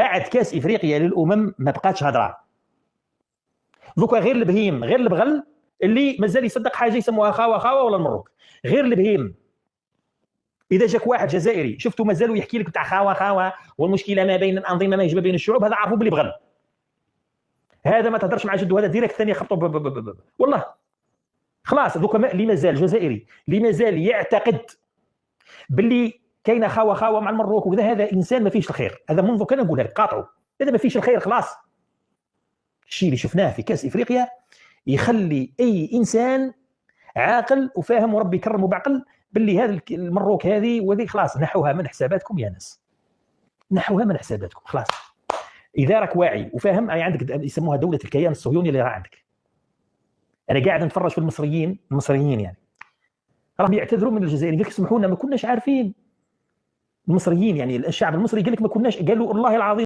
بعد كاس افريقيا للامم ما بقاتش هضره. دوكا غير البهيم، غير البغل اللي مازال يصدق حاجه يسموها خاوه خاوه ولا المروك، غير البهيم. اذا جاك واحد جزائري شفتوا مازالوا يحكي لك تاع خاوه خاوه والمشكله ما بين الانظمه ما يجب بين الشعوب، هذا عرفوا بلي بغل. هذا ما تهضرش مع جدو، هذا ديريكت ثاني خبطوا والله. خلاص دوكا اللي مازال جزائري اللي مازال يعتقد باللي كاينه خاوه خاوه مع المروك وكذا، هذا انسان ما فيش الخير. هذا منذ كان نقولها لك قاطعوا، هذا ما فيش الخير خلاص. الشيء اللي شفناه في كاس افريقيا يخلي اي انسان عاقل وفاهم وربي يكرمه بعقل باللي هذا المروك هذه وذي خلاص نحوها من حساباتكم يا ناس، نحوها من حساباتكم خلاص. اذا راك واعي وفاهم، يعني عندك يسموها دوله الكيان الصهيوني اللي راه عندك. انا قاعد نتفرج في المصريين يعني راهم يعتذروا من الجزائريين، قالك سمحوا لنا ما كناش عارفين. المصريين يعني الشعب المصري قال لك ما كناش، قالوا والله العظيم